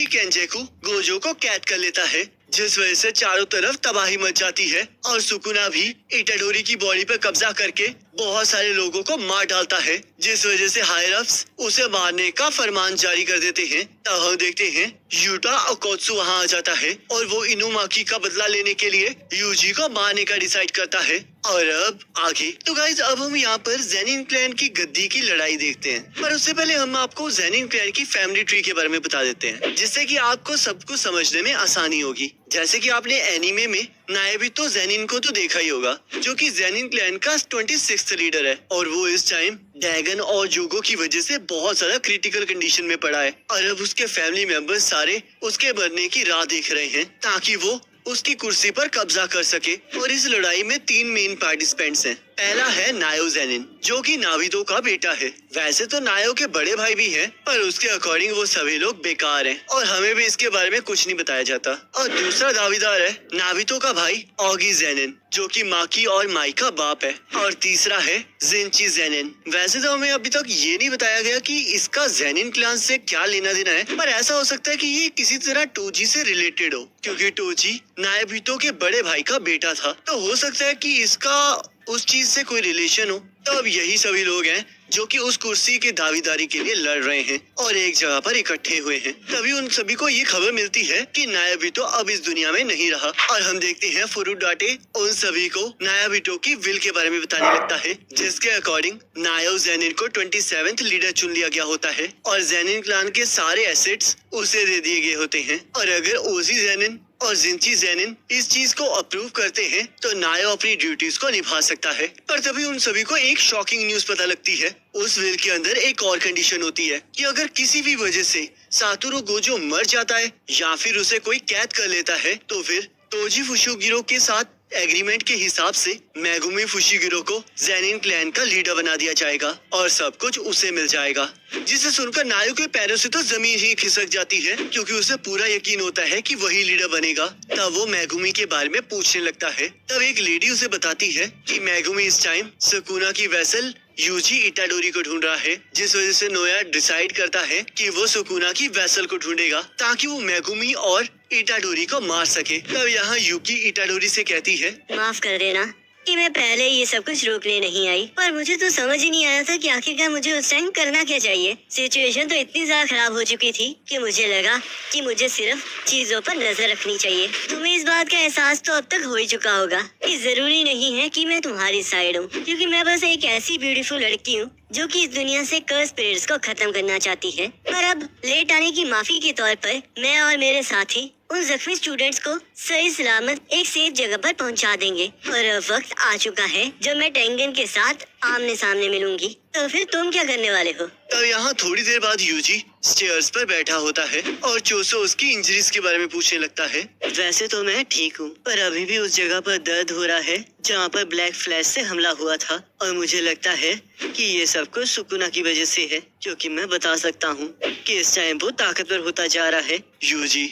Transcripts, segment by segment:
केंजेकू Gojo को कैद कर लेता है, जिस वजह से चारों तरफ तबाही मच जाती है और सुकुना भी इटाडोरी की बॉडी पर कब्जा करके बहुत सारे लोगों को मार डालता है, जिस वजह से हायर अप्स उसे मारने का फरमान जारी कर देते हैं। तब हम देखते हैं यूटा ओकोत्सु वहां आ जाता है और वो इनुमाकी का बदला लेने के लिए यूजी को मारने का डिसाइड करता है। और अब आगे तो गाइज अब हम यहाँ पर जेनिन क्लैन की गद्दी की लड़ाई देखते हैं, पर उससे पहले हम आपको जेनिन क्लैन की फैमिली ट्री के बारे में बता देते हैं, जिससे कि आपको सब कुछ समझने में आसानी होगी। जैसे कि आपने एनीमे में नायाबितो जेनिन को तो देखा ही होगा, जो कि जेनिन क्लैन का 26th लीडर है और वो इस टाइम ड्रैगन और जूगो की वजह से बहुत ज्यादा क्रिटिकल कंडीशन में पड़ा है और अब उसके फैमिली मेंबर्स सारे उसके मरने की राह देख रहे हैं ताकि वो उसकी कुर्सी पर कब्जा कर सके। और इस लड़ाई में 3 मेन पार्टिसिपेंट्स हैं। पहला है नायो जेनिन, जो कि नावितो का बेटा है। वैसे तो नायो के बड़े भाई भी हैं, पर उसके अकॉर्डिंग वो सभी लोग बेकार हैं और हमें भी इसके बारे में कुछ नहीं बताया जाता। और दूसरा दावेदार है नावितो का भाई ऑगी जेनिन, जो कि माकी और माई का बाप है। और तीसरा है जिंची जेनिन। वैसे तो हमें अभी तक ये नहीं बताया गया कि इसका जेनिन क्लान से क्या लेना देना है, पर ऐसा हो सकता है कि ये किसी तरह टोजी से रिलेटेड हो, क्योंकि टोजी नायाबितो के बड़े भाई का बेटा था। तो हो सकता है कि इसका उस चीज से कोई रिलेशन हो। तो अब यही सभी लोग हैं जो कि उस कुर्सी की दावेदारी के लिए लड़ रहे हैं और एक जगह पर इकट्ठे हुए हैं। तभी उन सभी को ये खबर मिलती है कि नायाबितो अब इस दुनिया में नहीं रहा और हम देखते हैं फुरुडाटे उन सभी को नायाबितो की विल के बारे में बताने लगता है, जिसके अकॉर्डिंग नायो जेनिन को 27th लीडर चुन लिया गया होता है और जेनिन क्लान के सारे एसेट्स उसे दे दिए गए होते हैं। और अगर ओजी जेनिन और जिंची जेनिन इस चीज को अप्रूव करते हैं तो नायो अपनी ड्यूटीज को निभा सकता है। पर तभी उन सभी को एक शॉकिंग न्यूज पता लगती है। उस विल के अंदर एक और कंडीशन होती है कि अगर किसी भी वजह से सातोरू गोजो मर जाता है या फिर उसे कोई कैद कर लेता है तो फिर तोजी फुशिगिरो के साथ एग्रीमेंट के हिसाब से मेगुमी फुशिगिरो को जेनिन क्लैन का लीडर बना दिया जाएगा और सब कुछ उसे मिल जाएगा। जिसे सुनकर नायो के पैरों से तो जमीन ही खिसक जाती है, क्योंकि उसे पूरा यकीन होता है कि वही लीडर बनेगा। तब वो मेगुमी के बारे में पूछने लगता है। तब एक लेडी उसे बताती है कि मेगुमी इस टाइम सुकुना की वेसल यूजी इटाडोरी को ढूंढ रहा है, जिस वजह से नोया डिसाइड करता है कि वो सुकुना की वेसल को ढूंढेगा ताकि वो मेगुमी और इटाडोरी को मार सके। तब यहाँ यूकी इटाडोरी से कहती है, माफ कर देना कि मैं पहले ये सब कुछ रोकने नहीं आई, पर मुझे तो समझ ही नहीं आया था कि आखिरकार मुझे उस टाइम करना क्या चाहिए। सिचुएशन तो इतनी ज्यादा खराब हो चुकी थी कि मुझे लगा कि मुझे सिर्फ चीजों पर नजर रखनी चाहिए। तुम्हें इस बात का एहसास तो अब तक हो ही चुका होगा कि जरूरी नहीं है कि मैं तुम्हारी साइड हूँ, क्योंकि मैं बस एक ऐसी ब्यूटीफुल लड़की हूँ जो कि इस दुनिया से कर्स स्पिरिट्स को खत्म करना चाहती है। पर अब लेट आने की माफी के तौर पर मैं और मेरे साथी उन जख्मी स्टूडेंट्स को सही सलामत एक सेफ जगह पर पहुंचा देंगे। और अब वक्त आ चुका है जब मैं टेंगन के साथ आमने सामने मिलूंगी। तो फिर तुम क्या करने वाले हो? तब यहाँ थोड़ी देर बाद यूजी स्टेयर्स पर बैठा होता है और चोसो उसकी इंजरीज के बारे में पूछने लगता है। वैसे तो मैं ठीक हूँ, पर अभी भी उस जगह पर दर्द हो रहा है जहाँ पर ब्लैक फ्लैश से हमला हुआ था और मुझे लगता है कि ये सब कुछ सुकुना की वजह से है, क्योंकि मैं बता सकता हूँ कि इस टाइम वो ताकतवर होता जा रहा है। यूजी,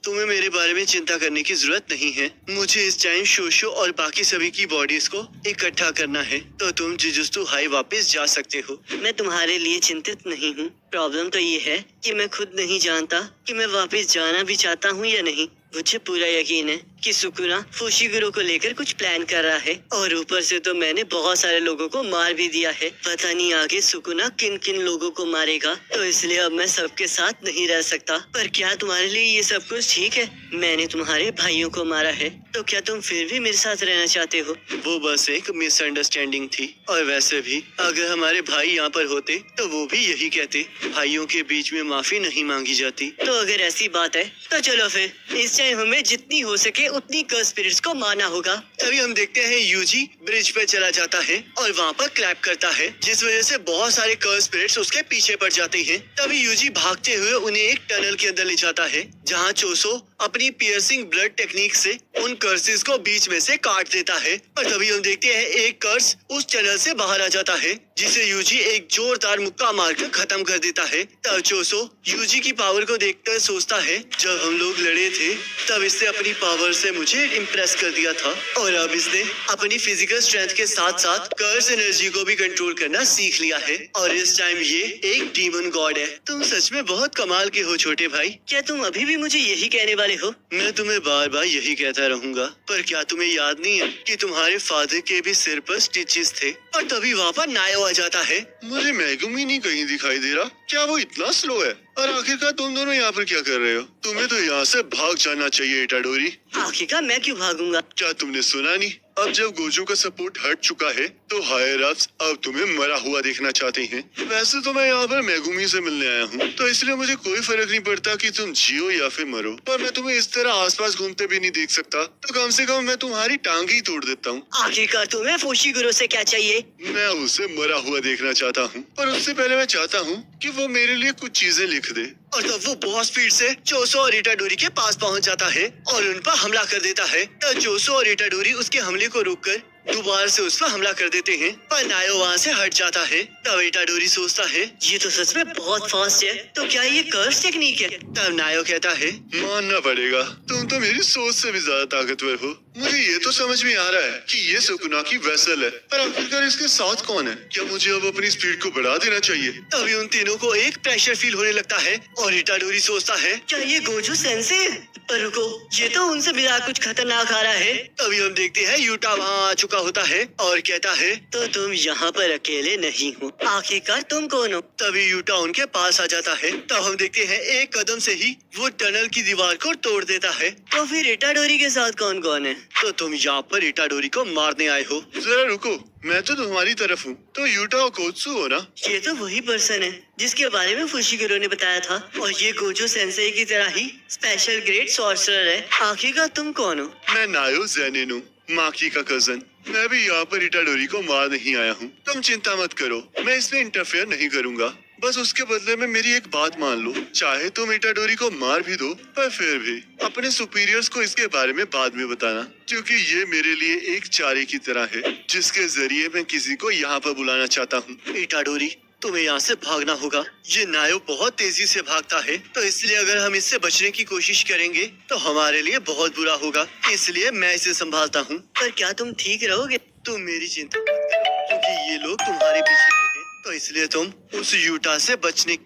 तुम्हें मेरे बारे में चिंता करने की जरूरत नहीं है। मुझे इस टाइम शोशो और बाकी सभी की बॉडीज को इकट्ठा करना है, तो तुम जुजुत्सु हाई वापस जा सकते हो। मैं तुम्हारे लिए चिंतित नहीं हूँ। प्रॉब्लम तो ये है कि मैं खुद नहीं जानता कि मैं वापस जाना भी चाहता हूँ या नहीं। मुझे पूरा यकीन है कि सुकुना फुशिगिरो को लेकर कुछ प्लान कर रहा है और ऊपर से तो मैंने बहुत सारे लोगों को मार भी दिया है। पता नहीं आगे सुकुना किन किन लोगों को मारेगा, तो इसलिए अब मैं सबके साथ नहीं रह सकता। पर क्या तुम्हारे लिए ये सब कुछ ठीक है? मैंने तुम्हारे भाइयों को मारा है, तो क्या तुम फिर भी मेरे साथ रहना चाहते हो? वो बस एक मिसअंडरस्टैंडिंग थी और वैसे भी अगर हमारे भाई यहाँ पर होते तो वो भी यही कहते, भाइयों के बीच में माफी नहीं मांगी जाती। तो अगर ऐसी बात है तो चलो फिर इस टाइम हमें जितनी हो सके उतनी कर्स स्पिरिट्स को मारना होगा। तभी हम देखते हैं यूजी ब्रिज पे चला जाता है और वहाँ पर क्लैप करता है, जिस वजह से बहुत सारे कर्स स्पिरिट्स उसके पीछे पड़ जाते हैं। तभी यूजी भागते हुए उन्हें एक टनल के अंदर ले जाता है जहाँ चोसो अपनी पियर्सिंग ब्लड टेक्निक से उन कर्सेस को बीच में से काट देता है। और तभी हम देखते हैं एक कर्स उस टनल से बाहर आ जाता है, जिसे यूजी एक जोरदार मुक्का मारकर खत्म कर देता है। तब चोसो यूजी की पावर को देखकर सोचता है, जब हम लोग लड़े थे तब इसने अपनी पावर से मुझे इम्प्रेस कर दिया था, और अब इसने अपनी फिजिकल स्ट्रेंथ के साथ साथ कर्स एनर्जी को भी कंट्रोल करना सीख लिया है, और इस टाइम ये एक डीमन गॉड है। तुम सच में बहुत कमाल के हो छोटे भाई। क्या तुम अभी भी मुझे यही कहने वाले हो? मैं तुम्हें बार बार यही कहता रहूंगा, पर क्या तुम्हें याद नहीं है कि तुम्हारे फादर के भी सिर पर स्टिचेस थे? और तभी वहाँ पर नायो आ जाता है। मुझे मेगुमी नहीं कहीं दिखाई दे रहा, क्या वो इतना स्लो है? और आखिरकार तुम दोनों यहाँ पर क्या कर रहे हो? तुम्हें तो यहाँ से भाग जाना चाहिए इटाडोरी। आखिरकार मैं क्यों भागूंगा? क्या तुमने सुना नहीं? अब जब गोजो का सपोर्ट हट चुका है तो हायर अप्स अब तुम्हें मरा हुआ देखना चाहते हैं। वैसे तो मैं यहाँ पर मेगुमी से मिलने आया हूँ, तो इसलिए मुझे कोई फर्क नहीं पड़ता कि तुम जियो या फिर मरो, पर मैं तुम्हें इस तरह आसपास घूमते भी नहीं देख सकता, तो कम से कम मैं तुम्हारी टांग ही तोड़ देता हूँ। आखिरकार तुम्हें फुशिगुरो से क्या चाहिए? मैं उसे मरा हुआ देखना चाहता हूँ, पर उससे पहले मैं चाहता हूँ कि वो मेरे लिए कुछ चीजें लिख दे। और तब वो बहुत स्पीड से चोसो और इटाडोरी के पास पहुंच जाता है और उन पर हमला कर देता है। तब चोसो और इटाडोरी उसके हमले को रोककर दोबारा से उस पर हमला कर देते हैं, पर नायो वहाँ से हट जाता है। तब इटाडोरी सोचता है, ये तो सच में बहुत फास्ट है, तो क्या ये कर्स टेक्निक है? तब नायो कहता है, मानना पड़ेगा, तुम तो मेरी सोच से भी ज्यादा ताकतवर हो। मुझे ये तो समझ में आ रहा है कि ये सुकुना की वेसल है, पर आखिरकार इसके साथ कौन है? क्या मुझे अब अपनी स्पीड को बढ़ा देना चाहिए? तभी उन तीनों को एक प्रेशर फील होने लगता है और इटाडोरी सोचता है, क्या ये गोजो सेंसे है? पर रुको, ये तो उनसे बिना कुछ खतरनाक आ रहा है। तभी हम देखते हैं यूटा वहाँ आ चुका होता है और कहता है, तो तुम यहाँ पर अकेले नहीं हो, आखिरकार तुम कौन हो? तभी यूटा उनके पास आ जाता है। तब हम देखते हैं एक कदम से ही वो टनल की दीवार को तोड़ देता है। तो फिर इटाडोरी के साथ कौन कौन है? तो तुम यहाँ पर इटाडोरी को मारने आए हो? जरा रुको, मैं तो तुम्हारी तरफ हूँ, तो यूटा और कोत्सु हो ना? ये तो वही पर्सन है जिसके बारे में फुशिगुरो ने बताया था, और ये गोजो सेंसेई की तरह ही स्पेशल ग्रेट सॉर्सरर है। आखिरकार तुम कौन हो? मैं नायो ज़ेनिन हूँ, माकी का कजन। मैं भी यहाँ पर इटाडोरी को मार नहीं आया हूँ, तुम चिंता मत करो, मैं इसमें इंटरफेयर नहीं करूँगा। बस उसके बदले में मेरी एक बात मान लो, चाहे तुम इटाडोरी को मार भी दो, पर फिर भी अपने सुपीरियर्स को इसके बारे में बाद में बताना, क्योंकि ये मेरे लिए एक चारे की तरह है जिसके जरिए मैं किसी को यहाँ पर बुलाना चाहता हूँ। इटाडोरी, तुम्हें यहाँ से भागना होगा। ये नायो बहुत तेजी से भागता है, तो इसलिए अगर हम इससे बचने की कोशिश करेंगे तो हमारे लिए बहुत बुरा होगा, इसलिए मैं इसे संभालता हूँ। पर क्या तुम ठीक रहोगे? तुम मेरी चिंता मत करो, क्योंकि ये लोग तुम्हारे पीछे आए हैं, तो इसलिए तुम उस यूटा से बचने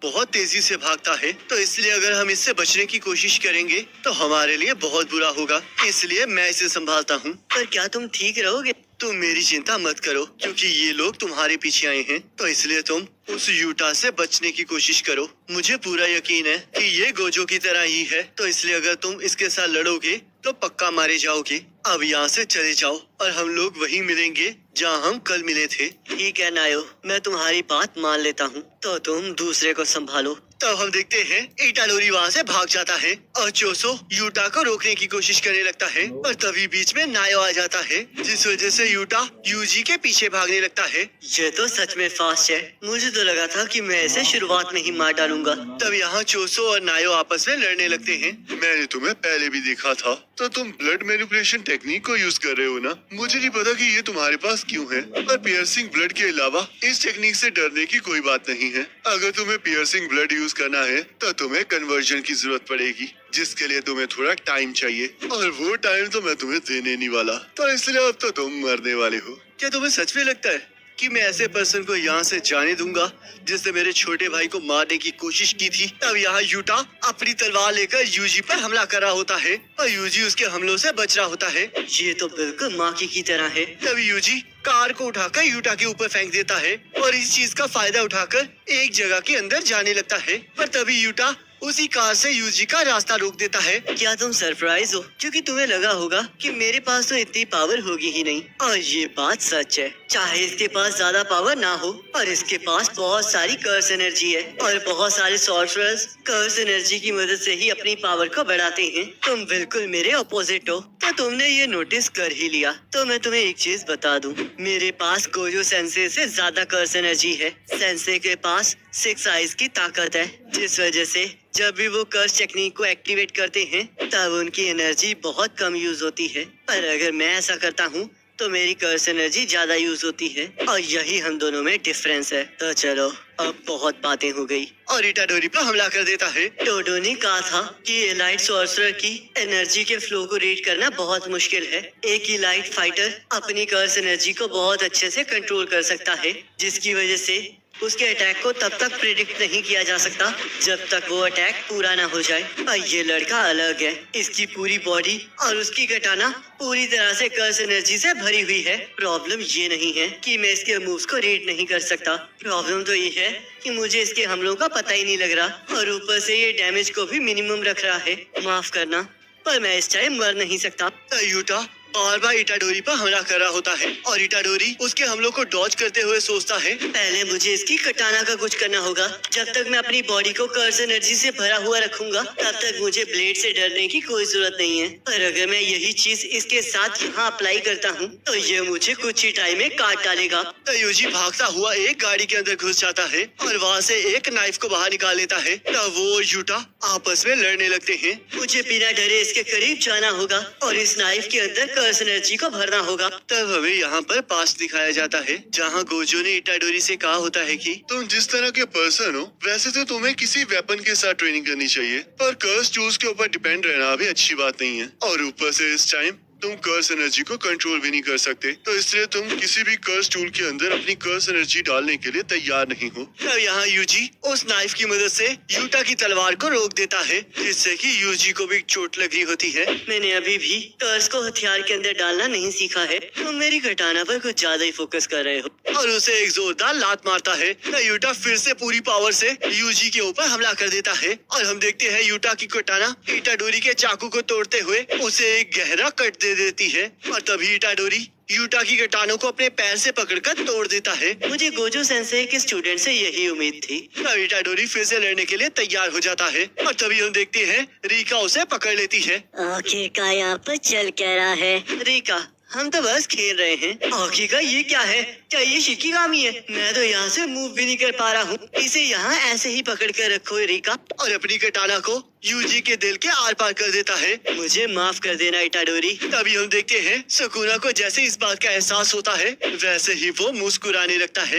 बहुत तेजी से भागता है, तो इसलिए अगर हम इससे बचने की कोशिश करेंगे तो हमारे लिए बहुत बुरा होगा, इसलिए मैं इसे संभालता हूँ। पर क्या तुम ठीक रहोगे? तुम मेरी चिंता मत करो, क्योंकि ये लोग तुम्हारे पीछे आए हैं, तो इसलिए तुम उस यूटा से बचने की कोशिश करो। मुझे पूरा यकीन है कि ये गोजो की तरह ही है, तो इसलिए अगर तुम इसके साथ लड़ोगे तो पक्का मारे जाओगे। अब यहाँ से चले जाओ और हम लोग वहीं मिलेंगे जहाँ हम कल मिले थे। ठीक है नायो, मैं तुम्हारी बात मान लेता हूँ, तो तुम दूसरे को संभालो। तब हम देखते हैं इटाडोरी वहाँ से भाग जाता है और चोसो यूटा को रोकने की कोशिश करने लगता है, और तभी बीच में नायो आ जाता है, जिस वजह से यूटा यूजी के पीछे भागने लगता है। ये तो सच में फास्ट है, मुझे तो लगा था कि मैं इसे शुरुआत में ही मार डालूंगा। तब यहाँ चोसो और नायो आपस में लड़ने लगते हैं। मैंने तुम्हें पहले भी देखा था, तो तुम ब्लड मैनिपुलेशन टेक्निक को यूज कर रहे हो ना? मुझे नहीं पता कि ये तुम्हारे पास क्यों है, पर पियर्सिंग ब्लड के अलावा इस टेक्निक से डरने की कोई बात नहीं है। अगर तुम्हें पियर्सिंग ब्लड यूज करना है तो तुम्हें कन्वर्जन की जरूरत पड़ेगी, जिसके लिए तुम्हें थोड़ा टाइम चाहिए, और वो टाइम तो मैं तुम्हें देने नहीं वाला, तो इसलिए अब तो तुम मरने वाले हो। क्या तुम्हें सच में लगता है कि मैं ऐसे पर्सन को यहाँ से जाने दूंगा जिसने मेरे छोटे भाई को मारने की कोशिश की थी? तब यहाँ यूटा अपनी तलवार लेकर यूजी पर हमला कर रहा होता है और यूजी उसके हमलों से बच रहा होता है। ये तो बिल्कुल माकी की तरह है। तभी यूजी कार को उठाकर यूटा के ऊपर फेंक देता है और इस चीज का फायदा उठाकर एक जगह के अंदर जाने लगता है, पर तभी यूटा उसी कार से यूजी का रास्ता रोक देता है। क्या तुम सरप्राइज हो, क्योंकि तुम्हें लगा होगा कि मेरे पास तो इतनी पावर होगी ही नहीं, और ये बात सच है। चाहे इसके पास ज्यादा पावर ना हो, पर इसके पास बहुत सारी कर्स एनर्जी है, और बहुत सारे सॉर्सरर्स कर्स एनर्जी की मदद से ही अपनी पावर को बढ़ाते हैं। तुम बिल्कुल मेरे ऑपोजिट हो, तो तुमने ये नोटिस कर ही लिया। तो मैं तुम्हें एक चीज बता दूं, मेरे पास गोजो सेंसे से ज्यादा कर्स एनर्जी है। सेंसे के पास 6 आइज की ताकत है, जिस वजह से जब भी वो कर्स टेक्निक को एक्टिवेट करते हैं तब उनकी एनर्जी बहुत कम यूज होती है। पर अगर मैं ऐसा करता हूँ तो मेरी कर्स एनर्जी ज्यादा यूज होती है, और यही हम दोनों में डिफरेंस है। तो चलो, अब बहुत बातें हो गई, और इटाडोरी पर हमला कर देता है। डोडो ने कहा था कि एलाइट सॉर्सरर की एनर्जी के फ्लो को रीड करना बहुत मुश्किल है। एक एलाइट फाइटर अपनी कर्स एनर्जी को बहुत अच्छे से कंट्रोल कर सकता है, जिसकी वजह से उसके अटैक को तब तक प्रिडिक्ट नहीं किया जा सकता जब तक वो अटैक पूरा ना हो जाए। और ये लड़का अलग है, इसकी पूरी बॉडी और उसकी कटाना पूरी तरह से कर्स एनर्जी से भरी हुई है। प्रॉब्लम ये नहीं है कि मैं इसके मूव्स को रीड नहीं कर सकता, प्रॉब्लम तो ये है कि मुझे इसके हमलों का पता ही नहीं लग रहा, और ऊपर से ये डैमेज को भी मिनिमम रख रहा है। माफ करना, पर मैं इस टाइम मर नहीं सकता। यूटा बार बार इटाडोरी पर हमला कर रहा होता है, और इटाडोरी उसके हमलों को डॉज करते हुए सोचता है, पहले मुझे इसकी कटाना का कुछ करना होगा। जब तक मैं अपनी बॉडी को कर्स एनर्जी से भरा हुआ रखूंगा तब तक मुझे ब्लेड से डरने की कोई जरूरत नहीं है। पर अगर मैं यही चीज इसके साथ यहाँ अप्लाई करता हूँ तो ये मुझे कुछ ही टाइम में काट डालेगा। यूजी भागता हुआ एक गाड़ी के अंदर घुस जाता है और वहाँ से एक नाइफ को बाहर निकाल लेता है। तब वो और यूटा आपस में लड़ने लगते हैं। मुझे बिना डरे इसके करीब जाना होगा और इस नाइफ के अंदर कर्स एनर्जी को भरना होगा। तब हमें यहाँ पर पास्ट दिखाया जाता है, जहाँ गोजो ने इटाडोरी से कहा होता है कि तुम जिस तरह के पर्सन हो वैसे तो तुम्हें किसी वेपन के साथ ट्रेनिंग करनी चाहिए, पर कर्स टूल्स के ऊपर डिपेंड रहना भी अच्छी बात नहीं है। और ऊपर से इस टाइम तुम कर्स एनर्जी को कंट्रोल भी नहीं कर सकते, तो इसलिए तुम किसी भी कर्स टूल के अंदर अपनी कर्स एनर्जी डालने के लिए तैयार नहीं हो। तब यहाँ यूजी उस नाइफ की मदद से यूटा की तलवार को रोक देता है, जिससे कि यूजी को भी चोट लग रही होती है। मैंने अभी भी कर्स को हथियार के अंदर डालना नहीं सीखा है, तुम मेरी कटाना पर कुछ ज्यादा ही फोकस कर रहे हो। और उसे एक जोरदार लात मारता है। तब यूटा फिर से पूरी पावर से यूजी के ऊपर हमला कर देता है, और हम देखते हैं यूटा की कटाना इटाडोरी के चाकू को तोड़ते हुए उसे एक गहरा कट दे देती है। और तभी इटाडोरी यूटा की कटानों को अपने पैर से पकड़कर तोड़ देता है। मुझे गोजो सेंसे के स्टूडेंट से यही उम्मीद थी। तब इटाडोरी फिर से लड़ने के लिए तैयार हो जाता है, और तभी हम देखते हैं रीका उसे पकड़ लेती है। आखिरकार यहाँ पर चल क्या रहा है? रीका, हम तो बस खेल रहे हैं। आखिरकार ये क्या है? क्या ये शिकिगामी है? मैं तो यहाँ से मूव भी नहीं कर पा रहा हूँ। इसे यहाँ ऐसे ही पकड़ कर रखो रीका, और अपनी कटाना को यूजी के दिल के आर पार कर देता है। मुझे माफ कर देना इटाडोरी। तभी हम देखते हैं सुकुना को जैसे इस बात का एहसास होता है वैसे ही वो मुस्कुराने लगता है।